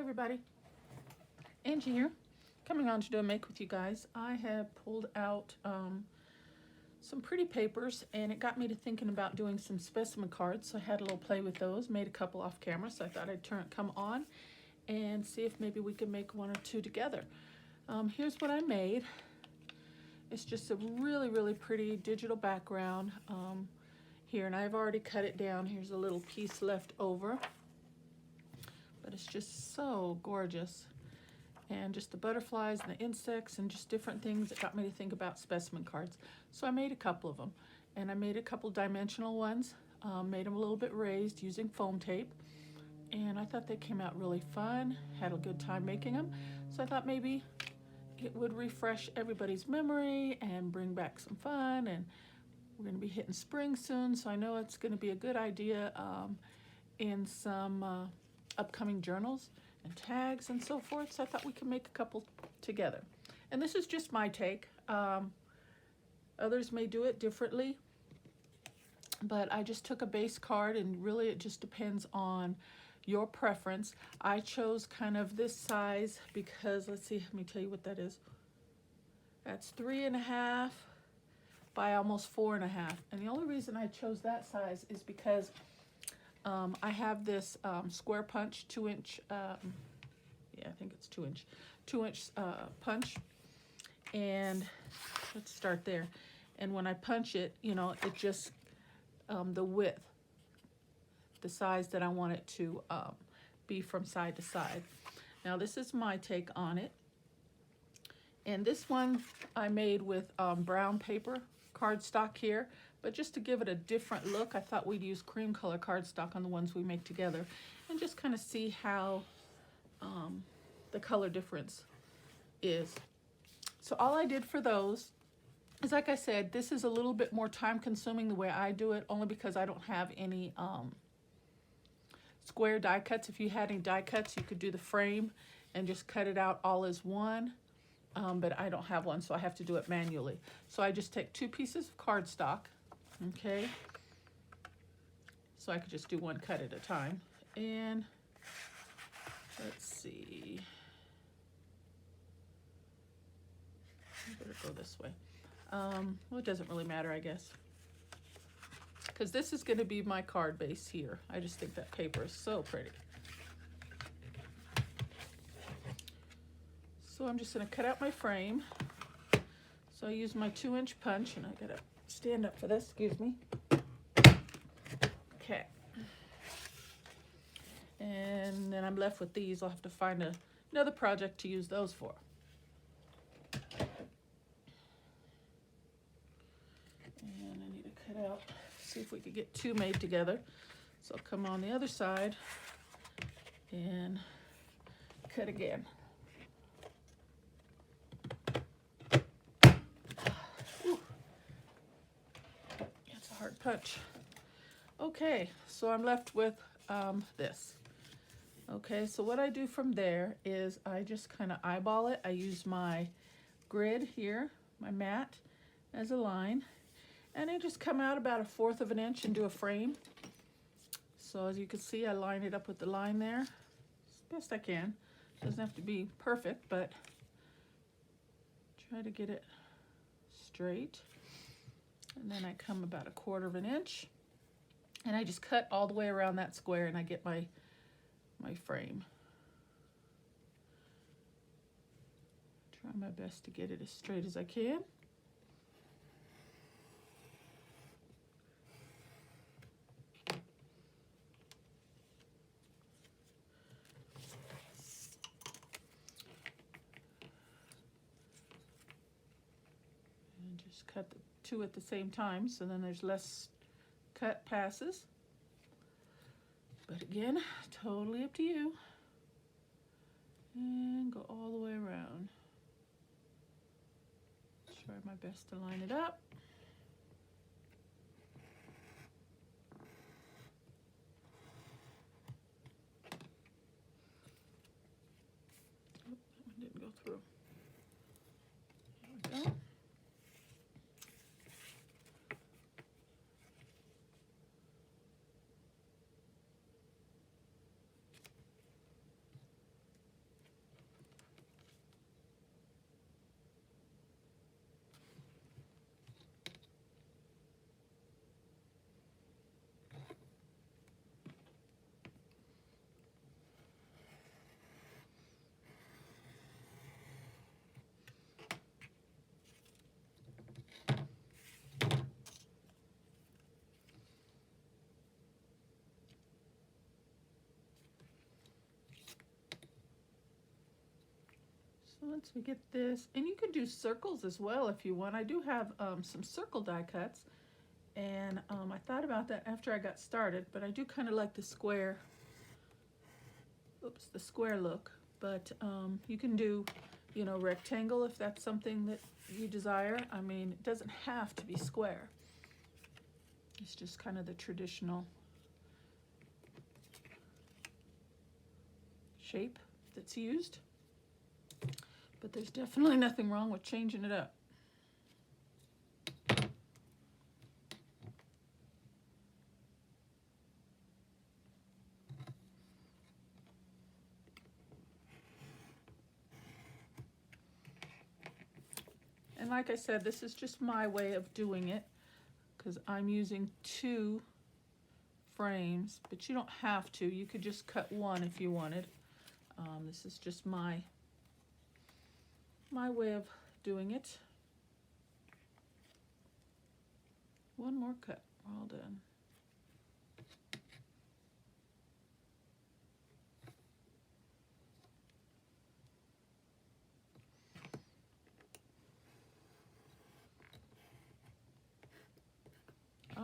everybody, Angie here, coming on to do a make with you guys. I have pulled out some pretty papers, and it got me to thinking about doing some specimen cards, so I had a little play with those, made a couple off camera, so I thought I'd come on and see if maybe we could make one or two together. Here's what I made. It's just a really pretty digital background here, and I've already cut it down. Here's a little piece left over, but it's just so gorgeous. And just the butterflies and the insects and just different things that got me to think about specimen cards. So I made a couple of them, and I made a couple dimensional ones, made them a little bit raised using foam tape, and I thought they came out really fun, had a good time making them. So I thought maybe it would refresh everybody's memory and bring back some fun, and we're going to be hitting spring soon, so I know it's going to be a good idea in some upcoming journals and tags and so forth, so I thought we could make a couple together. And this is just my take. Others may do it differently, but I just took a base card, and really it just depends on your preference. I chose kind of this size because, let's see, let me tell you what that is. That's 3.5 by almost 4.5. And the only reason I chose that size is because I have this square punch, 2-inch, yeah, I think it's 2-inch punch. And let's start there. And when I punch it, you know, it just, the width, the size that I want it to be from side to side. Now this is my take on it. And this one I made with brown paper cardstock here, but just to give it a different look, I thought we'd use cream color cardstock on the ones we make together and just kind of see how the color difference is. So all I did for those is, like I said, this is a little bit more time consuming the way I do it, only because I don't have any square die cuts. If you had any die cuts, you could do the frame and just cut it out all as one. But I don't have one, so I have to do it manually. So I just take 2 pieces of cardstock, okay? So I could just do one cut at a time. And let's see. I better go this way. Well, it doesn't really matter, I guess, because this is going to be my card base here. I just think that paper is so pretty. So I'm just going to cut out my frame. So I use my 2-inch punch, and I got to stand up for this, excuse me. Okay. And then I'm left with these. I'll have to find another project to use those for. And I need to cut out, see if we could get 2 made together. So I'll come on the other side and cut again. Punch. Okay, so I'm left with this. Okay, so what I do from there is I just kind of eyeball it. I use my grid here, my mat, as a line, and I just come out about 1/4 of an inch and do a frame. So as you can see, I line it up with the line there as best I can. Doesn't have to be perfect, but try to get it straight. And then I come about 1/4 of an inch, and I just cut all the way around that square, and I get my frame. Try my best to get it as straight as I can. And just cut the 2 at the same time, so then there's less cut passes. But again, totally up to you. And go all the way around. Try my best to line it up. Oh, that one didn't go through. There we go. So once we get this, and you can do circles as well if you want. I do have some circle die cuts, and I thought about that after I got started, but I do kind of like the square, the square look. But you can do, you know, rectangle if that's something that you desire. I mean, it doesn't have to be square. It's just kind of the traditional shape that's used. But there's definitely nothing wrong with changing it up. And like I said, this is just my way of doing it because I'm using 2 frames, but you don't have to. You could just cut 1 if you wanted. This is just my way of doing it. 1 more cut, we're all done.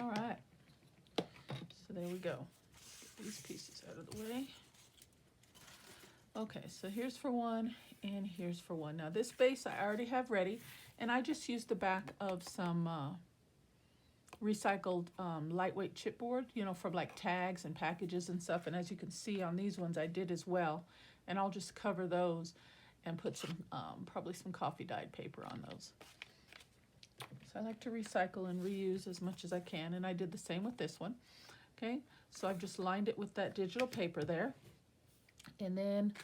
All right, so there we go. Get these pieces out of the way. Okay, so here's for 1 and here's for 1. Now this base I already have ready, and I just used the back of some recycled lightweight chipboard, you know, from like tags and packages and stuff. And as you can see on these ones, I did as well. And I'll just cover those and put some, probably some coffee dyed paper on those. So I like to recycle and reuse as much as I can, and I did the same with this one. Okay, so I've just lined it with that digital paper there. And then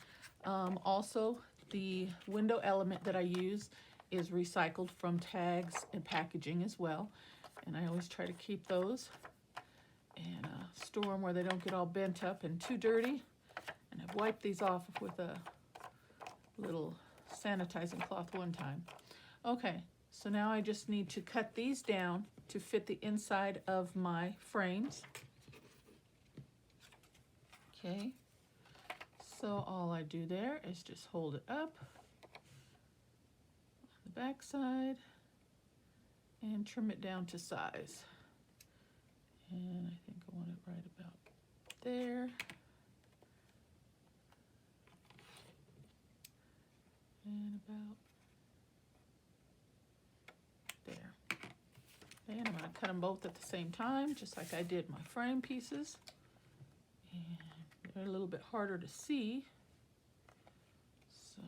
also the window element that I use is recycled from tags and packaging as well. And I always try to keep those and store them where they don't get all bent up and too dirty. And I've wiped these off with a little sanitizing cloth one time. Okay, so now I just need to cut these down to fit the inside of my frames. Okay, so all I do there is just hold it up on the back side and trim it down to size. And I think I want it right about there. And about there. And I'm going to cut them both at the same time, just like I did my frame pieces. And they're a little bit harder to see, so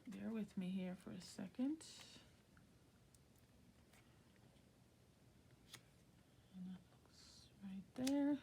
bear with me here for a second. And that looks right there.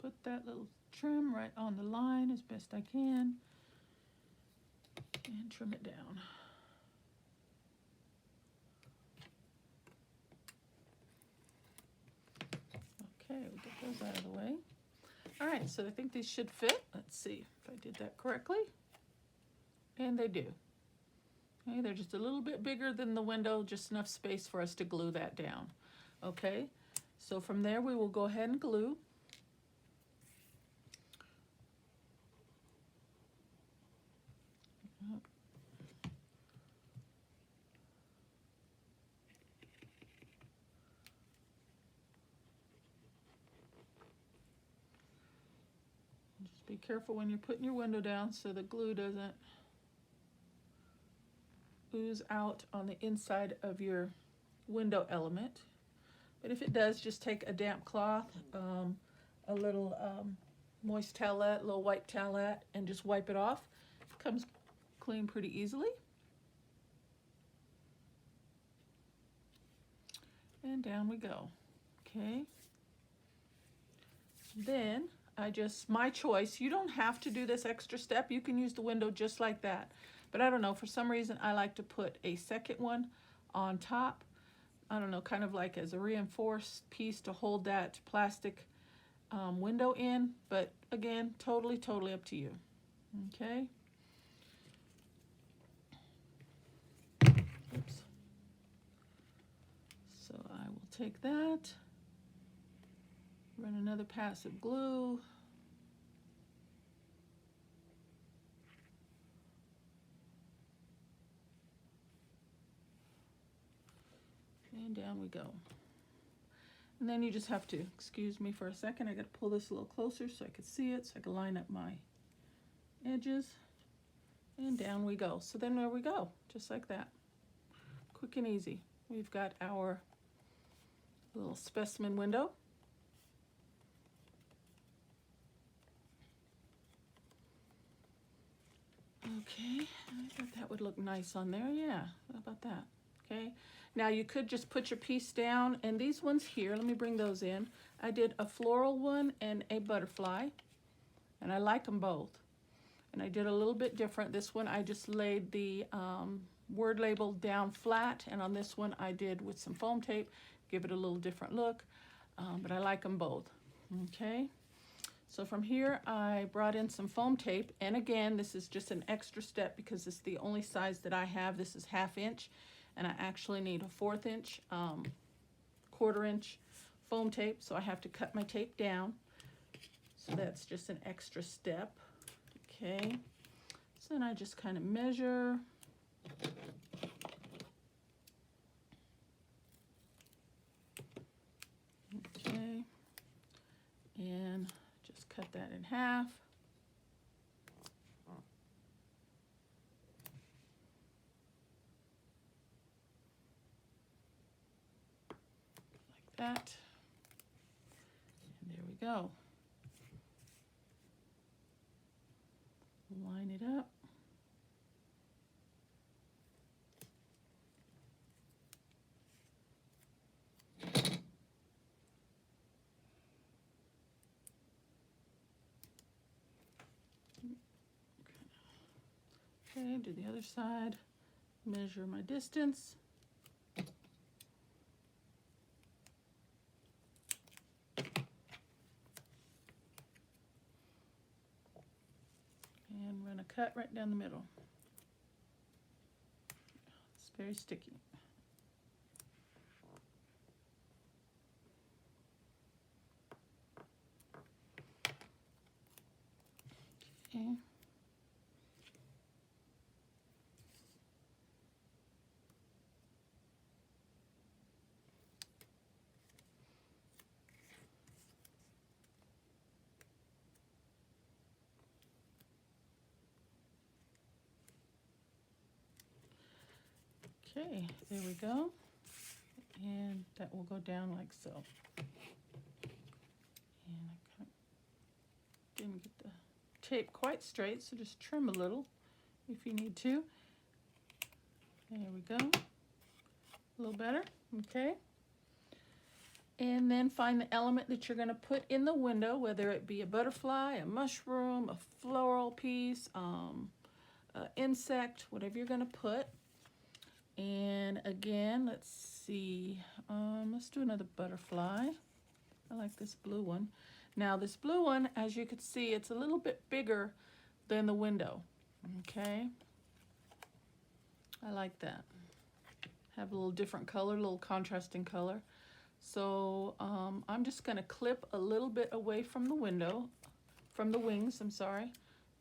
Put that little trim right on the line as best I can and trim it down. Okay, we'll get those out of the way. All right, so I think these should fit. Let's see if I did that correctly. And they do. Okay, they're just a little bit bigger than the window, just enough space for us to glue that down. Okay, so from there we will go ahead and glue. Just be careful when you're putting your window down so the glue doesn't ooze out on the inside of your window element. But if it does, just take a damp cloth, a little moist towelette, a little white towelette, and just wipe it off. It comes clean pretty easily. And down we go. Okay. Then my choice, you don't have to do this extra step. You can use the window just like that. But I don't know, for some reason I like to put a second one on top. I don't know, kind of like as a reinforced piece to hold that plastic window in, but again, totally up to you. Okay. Oops. So I will take that, run another pass of glue. And down we go. And then you just have to, excuse me for a second, I got to pull this a little closer so I can see it, so I can line up my edges. And down we go. So then there we go, just like that. Quick and easy. We've got our little specimen window. Okay, I thought that would look nice on there. Yeah, how about that? Okay, now you could just put your piece down, and these ones here, let me bring those in. I did a floral one and a butterfly, and I like them both. And I did a little bit different. This one I just laid the word label down flat, and on this one I did with some foam tape, give it a little different look, but I like them both. Okay, so from here I brought in some foam tape, and again this is just an extra step because it's the only size that I have. This is 1/2 inch, and I actually need a 1/4 inch, 1/4 inch foam tape, so I have to cut my tape down. So that's just an extra step. Okay, so then I just kind of measure. Okay, and just cut that in half. Like that. And there we go. Line it up. Okay, do the other side. Measure my distance. And run a cut right down the middle. It's very sticky. Okay. Okay, there we go. And that will go down like so. And I didn't get the tape quite straight, so just trim a little if you need to. There we go. A little better, okay. And then find the element that you're going to put in the window, whether it be a butterfly, a mushroom, a floral piece, an insect, whatever you're going to put. And again, let's see, let's do another butterfly. I like this blue one. Now this blue one, as you can see, it's a little bit bigger than the window, okay? I like that. Have a little different color, a little contrasting color. So I'm just gonna clip a little bit away from the window, from the wings, I'm sorry,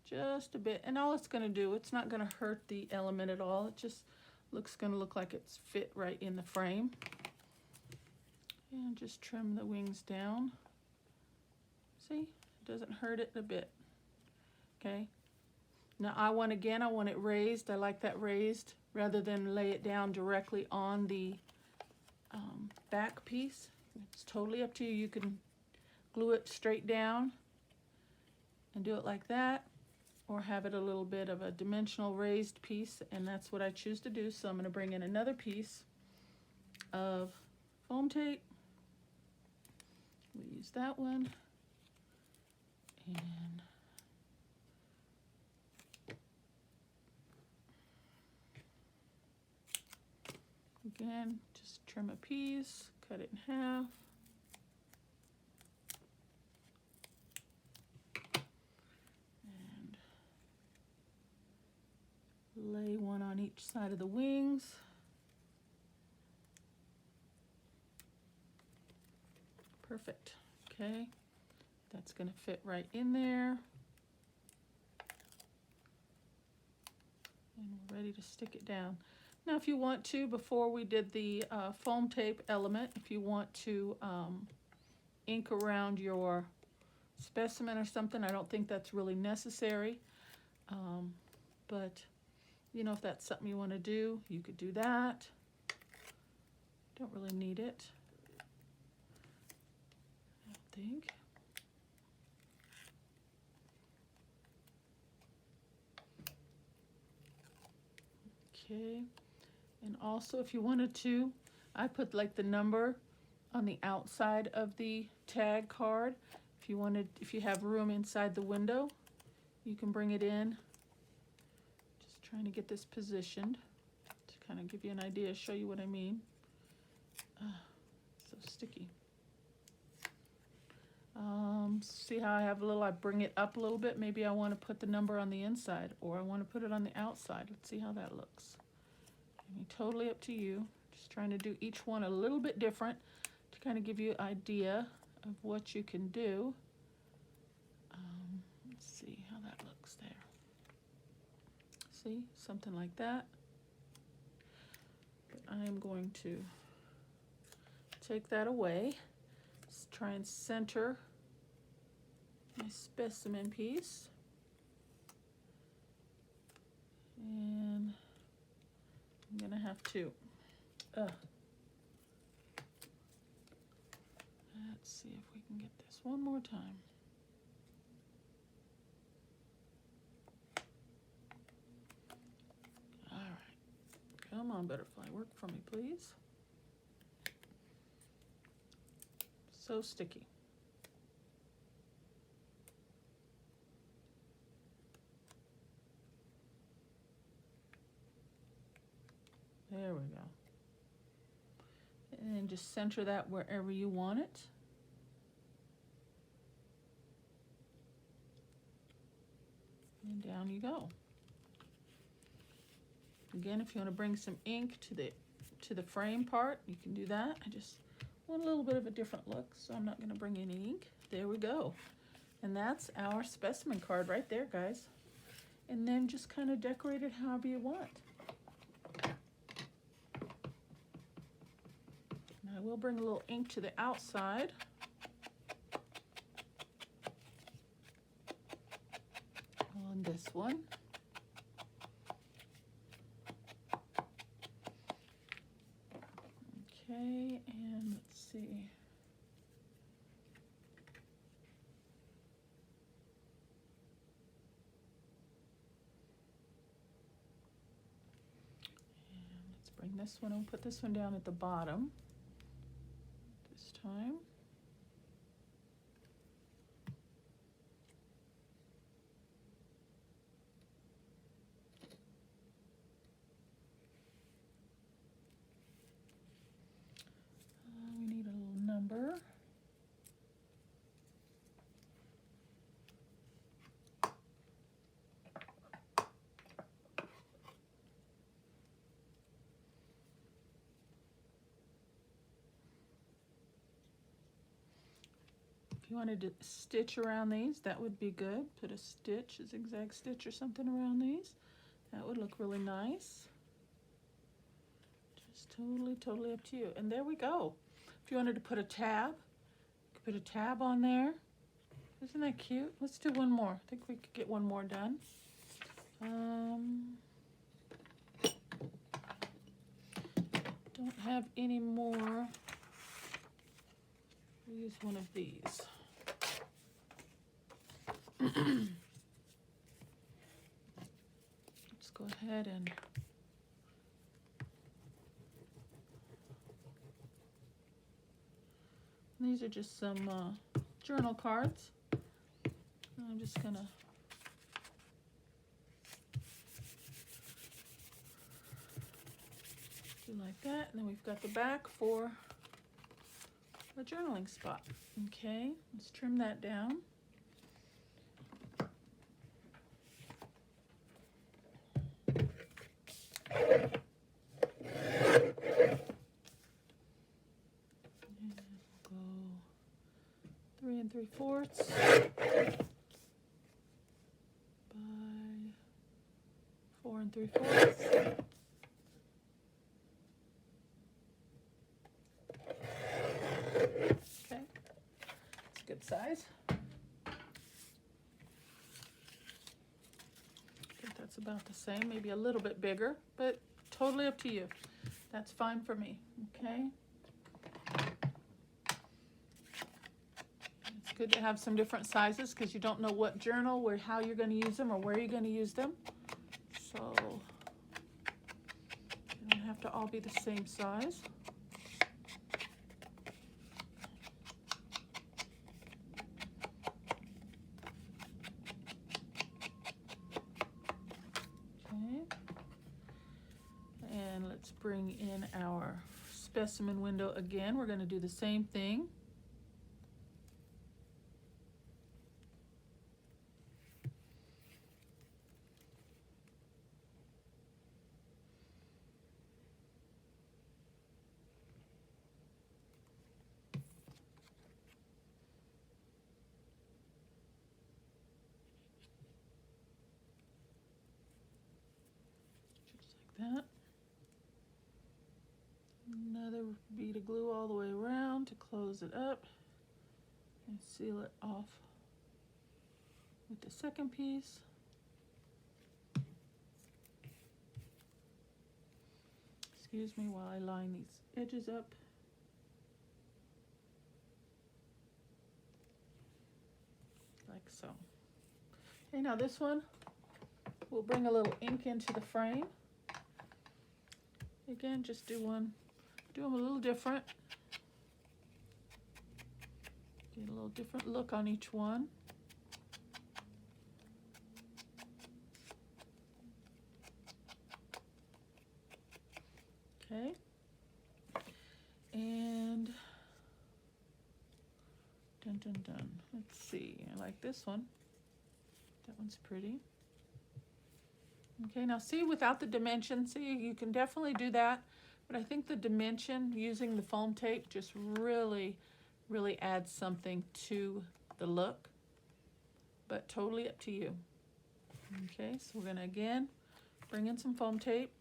just a bit. And all it's gonna do, it's not gonna hurt the element at all. It just gonna look like it's fit right in the frame. And just trim the wings down. See, it doesn't hurt it a bit. Okay. Now I want it raised. I like that raised rather than lay it down directly on the back piece. It's totally up to you. You can glue it straight down and do it like that, or have it a little bit of a dimensional raised piece, and that's what I choose to do. So I'm going to bring in another piece of foam tape. We use that one, and again, just trim a piece, cut it in half. lay one on each side of the wings. Perfect. Okay, that's going to fit right in there. And we're ready to stick it down. Now if you want to, before we did the foam tape element, if you want to ink around your specimen or something, I don't think that's really necessary. But you know, if that's something you want to do, you could do that. Don't really need it, I don't think. Okay, and also if you wanted to, I put like the number on the outside of the tag card. If you wanted, if you have room inside the window, you can bring it in. Just trying to get this positioned to kind of give you an idea, show you what I mean. So sticky. See how I have a little, I bring it up a little bit. Maybe I want to put the number on the inside, or I want to put it on the outside. Let's see how that looks. I mean, totally up to you. Just trying to do each one a little bit different to kind of give you an idea of what you can do. Let's see how that looks there. See, something like that. But I am going to take that away. Let's try and center my specimen piece. And I'm gonna have to, let's see if we can get this one more time. All right, come on butterfly, work for me please. So sticky. There we go. And just center that wherever you want it. And down you go. Again, if you want to bring some ink to the frame part, you can do that. I just want a little bit of a different look, so I'm not going to bring any ink. There we go. And that's our specimen card right there, guys. And then just kind of decorate it however you want. I will bring a little ink to the outside. On this one. Okay, and let's see. And let's bring this one and put this one down at the bottom. Time. We need a little number. If you wanted to stitch around these, that would be good. Put a stitch, a zigzag stitch or something around these. That would look really nice. Just totally up to you. And there we go. If you wanted to put a tab, you could put a tab on there. Isn't that cute? Let's do one more. I think we could get one more done. Don't have any more. We'll use one of these. Let's go ahead and these are just some journal cards. I'm just gonna do like that, and then we've got the back for a journaling spot. Okay, let's trim that down. 3/4 by 4 3/4. Okay, it's a good size. I think that's about the same, maybe a little bit bigger, but totally up to you. That's fine for me, okay? It's good to have some different sizes because you don't know what journal, how you're going to use them or where you're going to use them. So they don't have to all be the same size. Let's bring in our specimen window again. We're going to do the same thing. Just like that. Another bead of glue all the way around to close it up and seal it off with the second piece. Excuse me while I line these edges up. Like so. Okay, now this one, we'll bring a little ink into the frame. Again, just do them a little different. Get a little different look on each one. Okay. And dun dun dun. Let's see. I like this one. That one's pretty. Okay, now see, without the dimension, see, you can definitely do that, but I think the dimension using the foam tape just really, really adds something to the look, but totally up to you. Okay, so we're gonna again bring in some foam tape.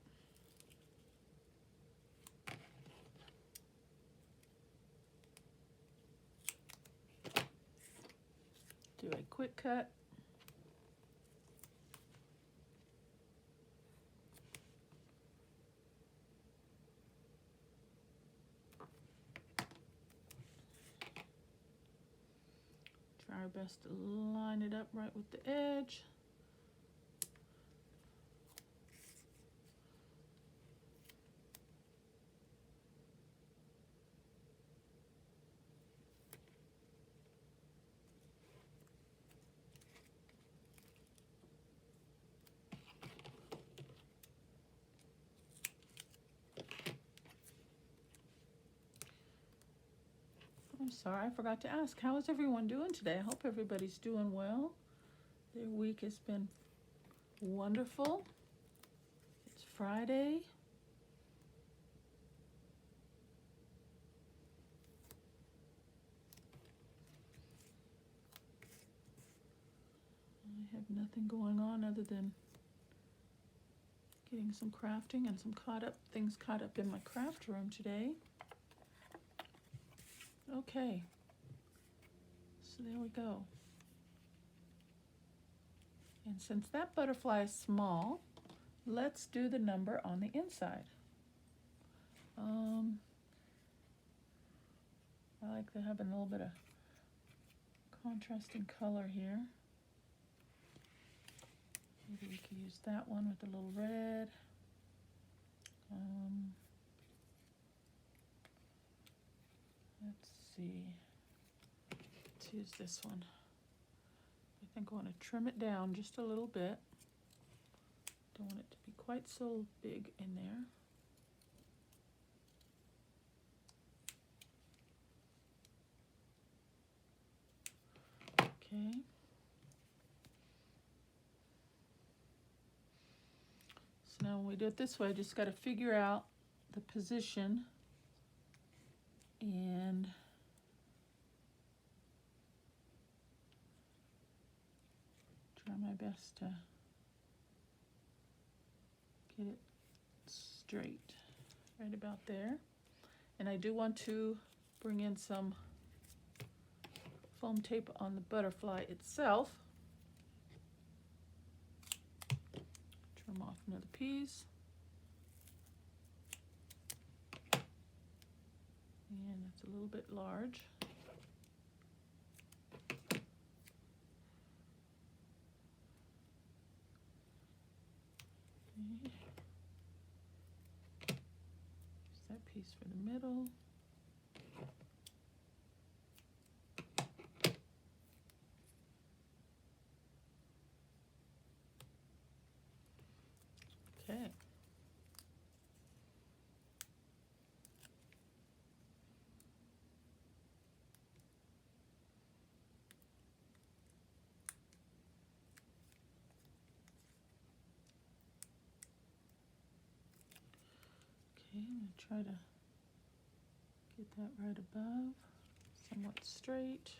Do a quick cut. Try our best to line it up right with the edge. I'm sorry, I forgot to ask, how is everyone doing today? I hope everybody's doing well. Their week has been wonderful. It's Friday. I have nothing going on other than getting some crafting and some things caught up in my craft room today. Okay, so there we go. And since that butterfly is small, let's do the number on the inside. I like to have a little bit of contrasting color here. Maybe we could use that one with a little red. Let's see. Let's use this one. I think I want to trim it down just a little bit. Don't want it to be quite so big in there. Okay. So now when we do it this way, I just got to figure out the position and best to get it straight right about there. And I do want to bring in some foam tape on the butterfly itself. Trim off another piece. And it's a little bit large. Okay. Use that piece for the middle. Okay. Okay, I'm going to try to get that right above, somewhat straight.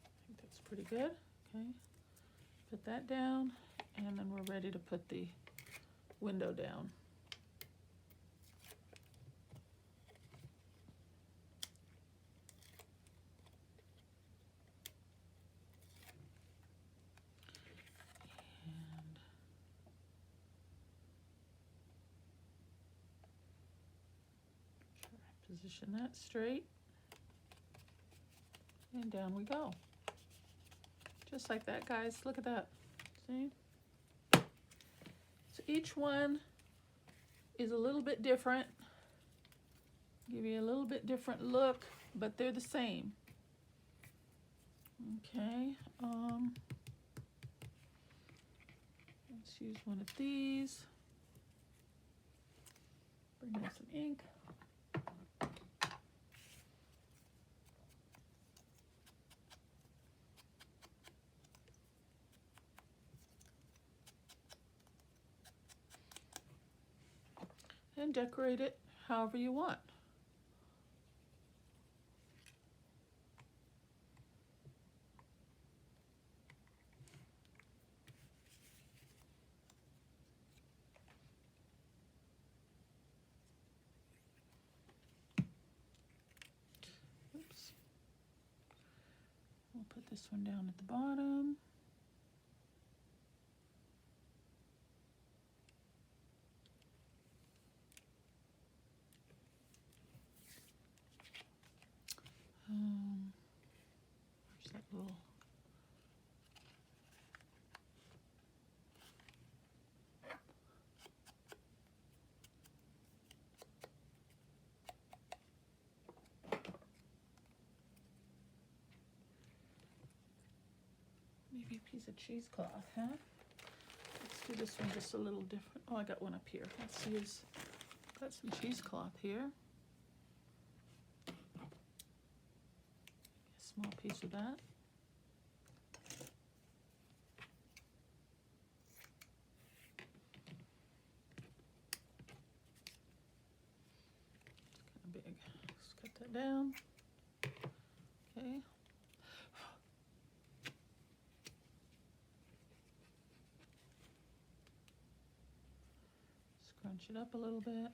I think that's pretty good. Okay, put that down, and then we're ready to put the window down. Position that straight, and down we go. Just like that, guys. Look at that. See? So each one is a little bit different. Give you a little bit different look, but they're the same. Okay. Let's use one of these. Bring in some ink. And decorate it however you want. Oops. We'll put this one down at the bottom. Where's that little? Maybe a piece of cheesecloth, huh? Let's do this one just a little different. Oh, I got one up here. Let's use, got some cheesecloth here. A small piece of that. It's kind of big. Let's cut that down. Okay. Scrunch it up a little bit.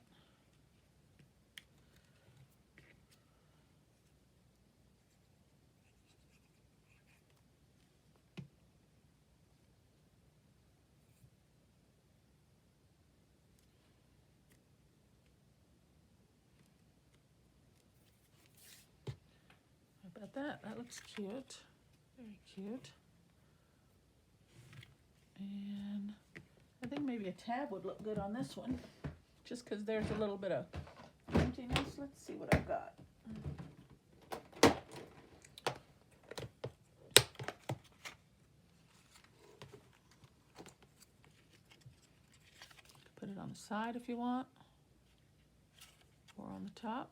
How about that? That looks cute. Very cute. And I think maybe a tab would look good on this one, just because there's a little bit of emptiness. Let's see what I've got. Put it on the side if you want, or on the top.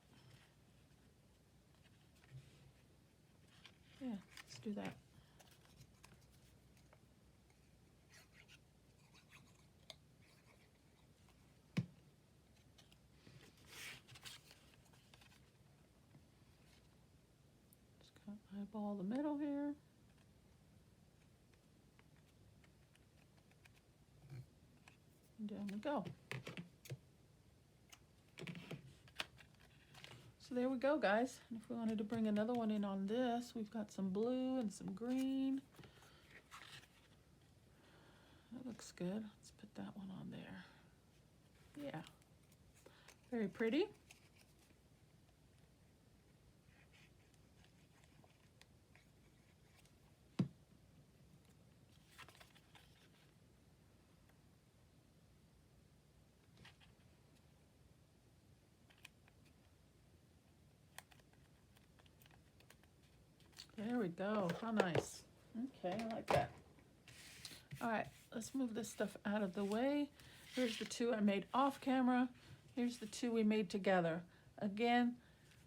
Yeah, let's do that. Just kind of eyeball the middle here. And down we go. So there we go, guys. And if we wanted to bring another one in on this, we've got some blue and some green. That looks good. Let's put that one on there. Yeah. Very pretty. There we go. How nice. Okay, I like that. All right, let's move this stuff out of the way. Here's the two I made off camera. Here's the two we made together. Again,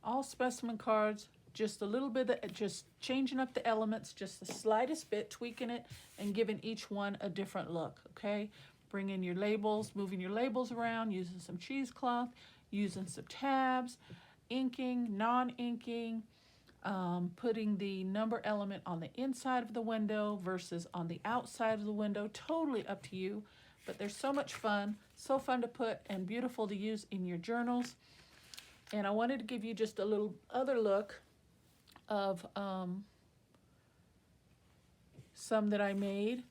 all specimen cards, just a little bit of, just changing up the elements, just the slightest bit, tweaking it, and giving each one a different look, okay? Bringing your labels, moving your labels around, using some cheesecloth, using some tabs, inking, non-inking, putting the number element on the inside of the window versus on the outside of the window. Totally up to you, but they're so much fun, so fun to put and beautiful to use in your journals. And I wanted to give you just a little other look of some that I made,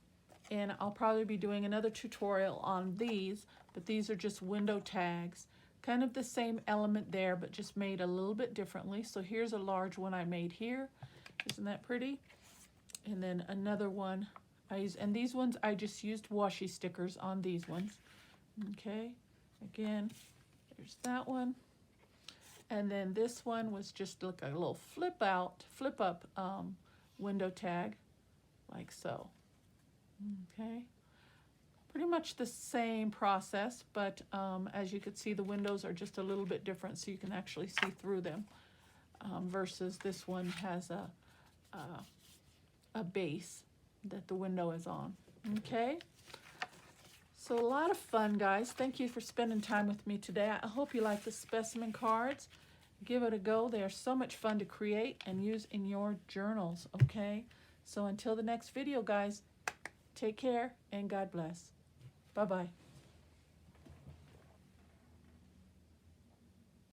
and I'll probably be doing another tutorial on these, but these are just window tags. Kind of the same element there, but just made a little bit differently. So here's a large one I made here. Isn't that pretty? And then another one I use, and these ones I just used washi stickers on these ones. Okay, again, there's that one. And then this one was just like a little flip up window tag, like so. Okay. Pretty much the same process, but as you can see, the windows are just a little bit different, so you can actually see through them, versus this one has a base that the window is on. Okay, so a lot of fun, guys. Thank you for spending time with me today. I hope you like the specimen cards. Give it a go. They are so much fun to create and use in your journals. Okay, so until the next video, guys, take care and God bless. Bye-bye.